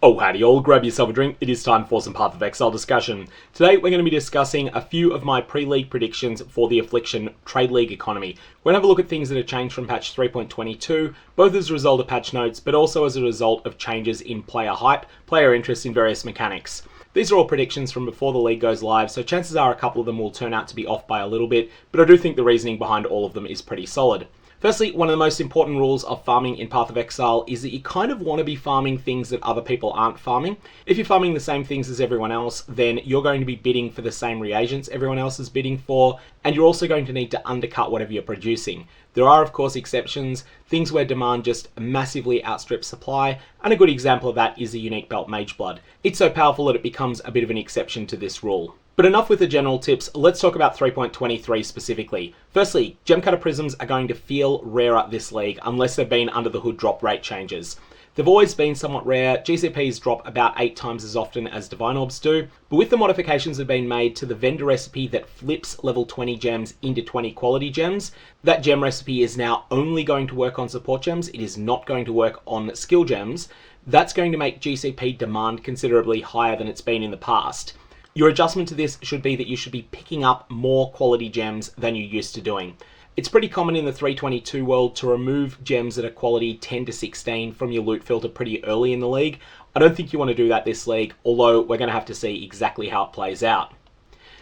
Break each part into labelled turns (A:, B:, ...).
A: Oh howdy all, grab yourself a drink, it is time for some PathOfExile discussion. Today we're going to be discussing a few of my pre-league predictions for the Affliction Trade League economy. We're going to have a look at things that have changed from patch 3.22, both as a result of patch notes, but also as a result of changes in player hype, player interest in various mechanics. These are all predictions from before the league goes live, so chances are a couple of them will turn out to be off by a little bit, but I do think the reasoning behind all of them is pretty solid. Firstly, one of the most important rules of farming in PathOfExile is that you kind of want to be farming things that other people aren't farming. If you're farming the same things as everyone else, then you're going to be bidding for the same reagents everyone else is bidding for, and you're also going to need to undercut whatever you're producing. There are, of course, exceptions, things where demand just massively outstrips supply, and a good example of that is the unique belt Mageblood. It's so powerful that it becomes a bit of an exception to this rule. But enough with the general tips, let's talk about 3.23 specifically. Firstly, Gemcutter Prisms are going to feel rarer this league unless they've been under the hood drop rate changes. They've always been somewhat rare. GCPs drop about 8 times as often as Divine Orbs do, but with the modifications that have been made to the vendor recipe that flips level 20 gems into 20 quality gems, that gem recipe is now only going to work on support gems, it is not going to work on skill gems. That's going to make GCP demand considerably higher than it's been in the past. Your adjustment to this should be that you should be picking up more quality gems than you used to doing. It's pretty common in the 3.22 world to remove gems that are quality 10 to 16 from your loot filter pretty early in the league. I don't think you want to do that this league, although we're going to have to see exactly how it plays out.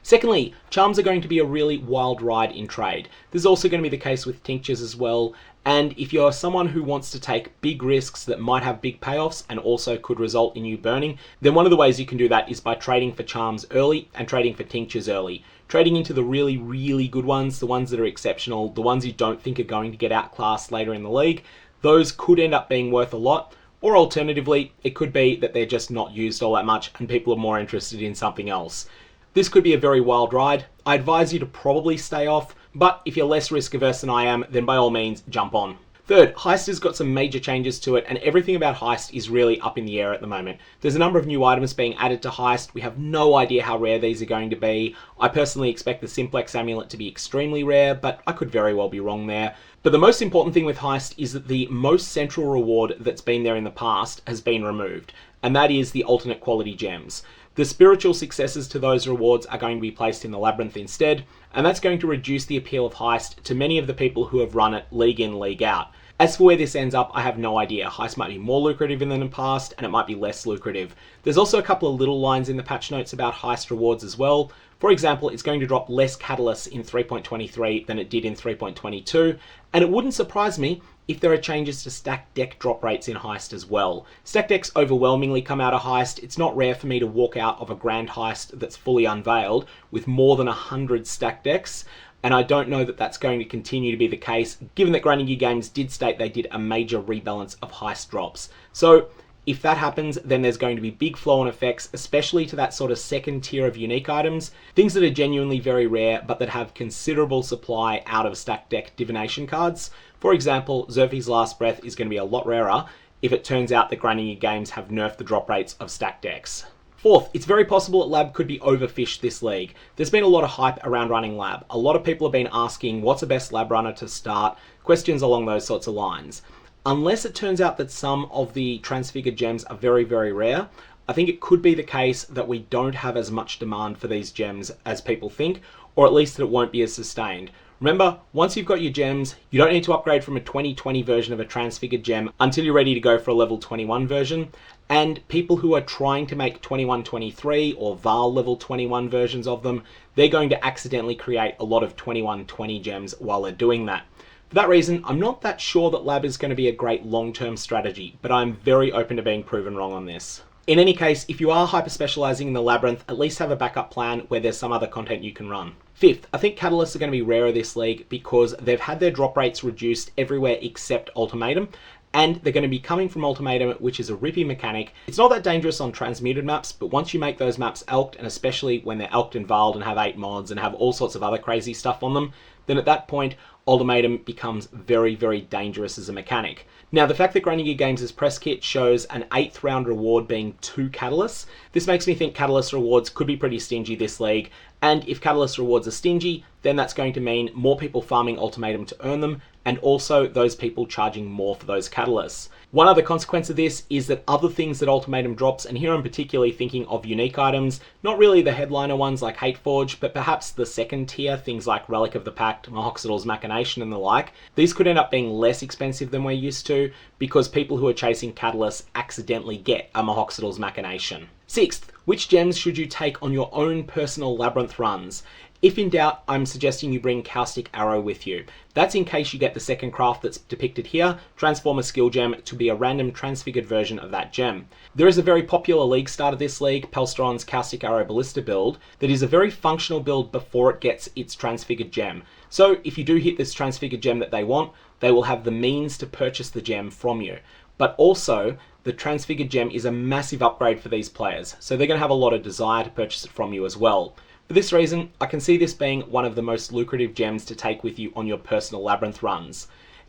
A: Secondly, charms are going to be a really wild ride in trade. This is also going to be the case with tinctures as well, and if you're someone who wants to take big risks that might have big payoffs and also could result in you burning, then one of the ways you can do that is by trading for charms early and trading for tinctures early. Trading into the really good ones, the ones that are exceptional, the ones you don't think are going to get outclassed later in the league, those could end up being worth a lot. Or alternatively, it could be that they're just not used all that much and people are more interested in something else. This could be a very wild ride. I advise you to probably stay off, but if you're less risk averse than I am, then by all means, jump on. Third, Heist has got some major changes to it, and everything about Heist is really up in the air at the moment. There's a number of new items being added to Heist. We have no idea how rare these are going to be. I personally expect the Simplex Amulet to be extremely rare, but I could very well be wrong there. But the most important thing with Heist is that the most central reward that's been there in the past has been removed, and that is the alternate quality gems. The spiritual successors to those rewards are going to be placed in the Labyrinth instead, and that's going to reduce the appeal of Heist to many of the people who have run it league in, league out. As for where this ends up, I have no idea. Heist might be more lucrative than in the past, and it might be less lucrative. There's also a couple of little lines in the patch notes about Heist rewards as well. For example, it's going to drop less catalysts in 3.23 than it did in 3.22, and it wouldn't surprise me if there are changes to stacked deck drop rates in Heist as well. Stacked decks overwhelmingly come out of Heist. It's not rare for me to walk out of a grand Heist that's fully unveiled with more than 100 stacked decks, and I don't know that that's going to continue to be the case, given that Grinding Gear Games did state they did a major rebalance of Heist drops. So if that happens, then there's going to be big flow-on effects, especially to that sort of second tier of unique items, things that are genuinely very rare, but that have considerable supply out of stacked deck divination cards. For example, Xerxes' Last Breath is going to be a lot rarer if it turns out that Grinding Gear Games have nerfed the drop rates of stacked decks. Fourth, it's very possible that Lab could be overfished this league. There's been a lot of hype around running Lab. A lot of people have been asking what's the best Lab runner to start, questions along those sorts of lines. Unless it turns out that some of the transfigured gems are very rare, I think it could be the case that we don't have as much demand for these gems as people think, or at least that it won't be as sustained. Remember, once you've got your gems, you don't need to upgrade from a 2020 version of a transfigured gem until you're ready to go for a level 21 version, and people who are trying to make 2123 or Val level 21 versions of them, they're going to accidentally create a lot of 2120 gems while they're doing that. For that reason, I'm not that sure that Lab is going to be a great long-term strategy, but I'm very open to being proven wrong on this. In any case, if you are hyper-specializing in the Labyrinth, at least have a backup plan where there's some other content you can run. Fifth, I think catalysts are going to be rarer this league because they've had their drop rates reduced everywhere except Ultimatum, and they're going to be coming from Ultimatum, which is a rippy mechanic. It's not that dangerous on transmuted maps, but once you make those maps elked, and especially when they're elked and veiled and have 8 mods and have all sorts of other crazy stuff on them, then at that point, Ultimatum becomes very, very dangerous as a mechanic. Now, the fact that Grinding Games' press kit shows an 8th round reward being 2 Catalysts, this makes me think Catalyst rewards could be pretty stingy this league, and if Catalyst rewards are stingy, then that's going to mean more people farming Ultimatum to earn them, and also those people charging more for those Catalysts. One other consequence of this is that other things that Ultimatum drops, and here I'm particularly thinking of unique items, not really the headliner ones like Hateforge, but perhaps the second tier, things like Relic of the Pact, Mahoxidal's Machination and the like, these could end up being less expensive than we're used to, because people who are chasing Catalysts accidentally get a Mahoxidal's Machination. 6th, which gems should you take on your own personal Labyrinth runs? If in doubt, I'm suggesting you bring Caustic Arrow with you. That's in case you get the second craft that's depicted here, transform a skill gem to be a random transfigured version of that gem. There is a very popular league start of this league, Pelstron's Caustic Arrow Ballista build, that is a very functional build before it gets its transfigured gem. So if you do hit this transfigured gem that they want, they will have the means to purchase the gem from you. But also, the transfigured gem is a massive upgrade for these players, so they're going to have a lot of desire to purchase it from you as well. For this reason, I can see this being one of the most lucrative gems to take with you on your personal Labyrinth runs.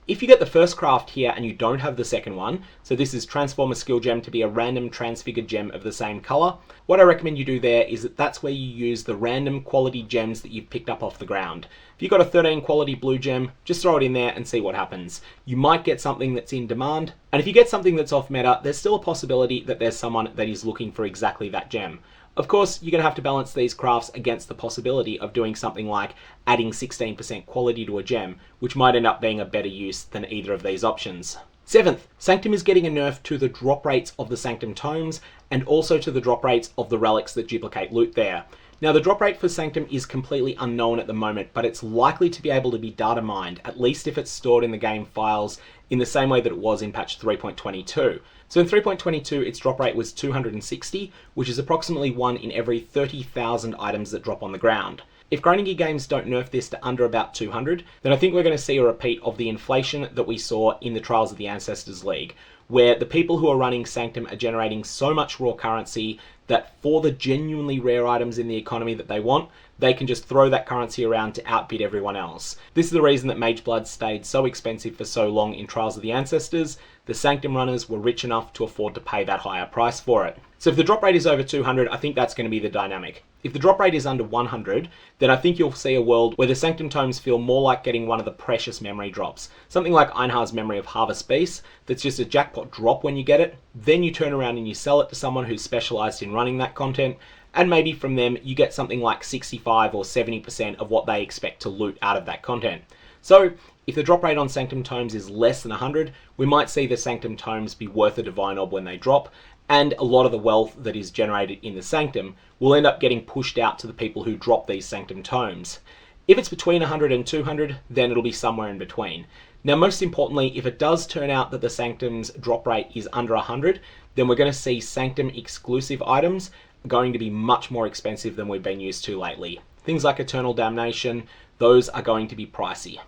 A: If you get the first craft here and you don't have the second one, so this is transform a skill gem to be a random transfigured gem of the same color, what I recommend you do there is that that's where you use the random quality gems that you've picked up off the ground. If you've got a 13 quality blue gem, just throw it in there and see what happens. You might get something that's in demand, and if you get something that's off meta, there's still a possibility that there's someone that is looking for exactly that gem. Of course, you're going to have to balance these crafts against the possibility of doing something like adding 16% quality to a gem, which might end up being a better use than either of these options. 7th, Sanctum is getting a nerf to the drop rates of the Sanctum Tomes, and also to the drop rates of the relics that duplicate loot there. Now, the drop rate for Sanctum is completely unknown at the moment, but it's likely to be able to be data mined, at least if it's stored in the game files in the same way that it was in patch 3.22. So in 3.22, its drop rate was 260, which is approximately 1 in every 30,000 items that drop on the ground. If Grinding Games don't nerf this to under about 200, then I think we're going to see a repeat of the inflation that we saw in the Trials of the Ancestors League, where the people who are running Sanctum are generating so much raw currency that for the genuinely rare items in the economy that they want, they can just throw that currency around to outbid everyone else. This is the reason that Mageblood stayed so expensive for so long in Trials of the Ancestors. The Sanctum runners were rich enough to afford to pay that higher price for it. So if the drop rate is over 200, I think that's going to be the dynamic. If the drop rate is under 100, then I think you'll see a world where the Sanctum Tomes feel more like getting one of the precious memory drops. Something like Einhar's Memory of Harvest Beast, that's just a jackpot drop when you get it, then you turn around and you sell it to someone who's specialized in running that content, and maybe from them you get something like 65 or 70% of what they expect to loot out of that content. So if the drop rate on Sanctum Tomes is less than 100, we might see the Sanctum Tomes be worth a Divine Orb when they drop, and a lot of the wealth that is generated in the Sanctum will end up getting pushed out to the people who drop these Sanctum Tomes. If it's between 100 and 200, then it'll be somewhere in between. Now, most importantly, if it does turn out that the Sanctum's drop rate is under 100, then we're going to see Sanctum exclusive items going to be much more expensive than we've been used to lately. Things like Eternal Damnation, those are going to be pricey.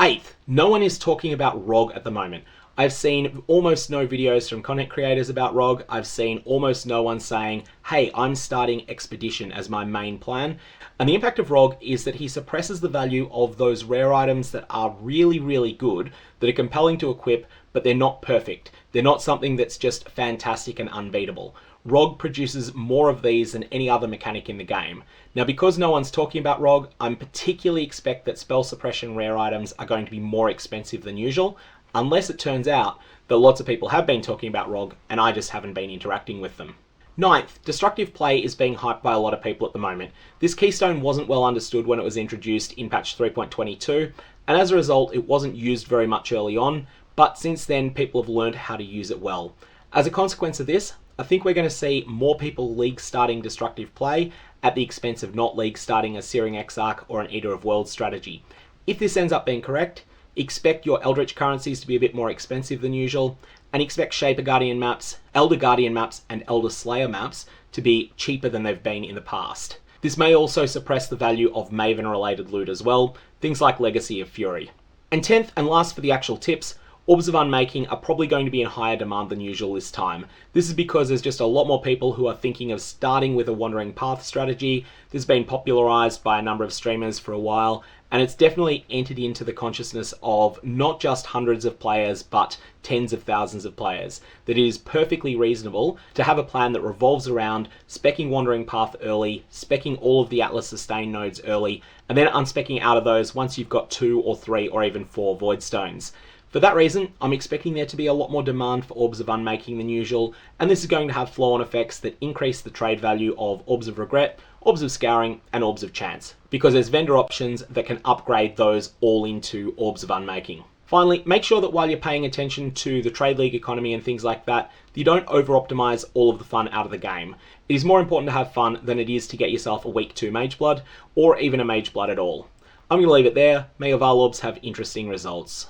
A: 8th, no one is talking about ROG at the moment. I've seen almost no videos from content creators about ROG. I've seen almost no one saying, hey, I'm starting Expedition as my main plan. And the impact of ROG is that he suppresses the value of those rare items that are really, really good, that are compelling to equip, but they're not perfect. They're not something that's just fantastic and unbeatable. ROG produces more of these than any other mechanic in the game. Now, because no one's talking about ROG, I'm particularly expect that spell suppression rare items are going to be more expensive than usual, unless it turns out that lots of people have been talking about ROG and I just haven't been interacting with them. 9th, destructive play is being hyped by a lot of people at the moment. This keystone wasn't well understood when it was introduced in patch 3.22, and as a result it wasn't used very much early on, but since then people have learned how to use it well. As a consequence of this, I think we're going to see more people league starting destructive play at the expense of not league starting a Searing Exarch or an Eater of Worlds strategy. If this ends up being correct, expect your Eldritch currencies to be a bit more expensive than usual, and expect Shaper Guardian maps, Elder Guardian maps, and Elder Slayer maps to be cheaper than they've been in the past. This may also suppress the value of Maven-related loot as well, things like Legacy of Fury. And 10th and last for the actual tips, Orbs of Unmaking are probably going to be in higher demand than usual this time. This is because there's just a lot more people who are thinking of starting with a Wandering Path strategy. This has been popularized by a number of streamers for a while, and it's definitely entered into the consciousness of not just hundreds of players, but tens of thousands of players, that it is perfectly reasonable to have a plan that revolves around speccing Wandering Path early, speccing all of the Atlas Sustain nodes early, and then unspecking out of those once you've got 2 or 3 or even 4 Void Stones. For that reason, I'm expecting there to be a lot more demand for Orbs of Unmaking than usual, and this is going to have flow-on effects that increase the trade value of Orbs of Regret, Orbs of Scouring, and Orbs of Chance, because there's vendor options that can upgrade those all into Orbs of Unmaking. Finally, make sure that while you're paying attention to the Trade League economy and things like that, you don't over-optimize all of the fun out of the game. It is more important to have fun than it is to get yourself a week 2 Mage Blood, or even a Mage Blood at all. I'm going to leave it there. May your Val Orbs have interesting results.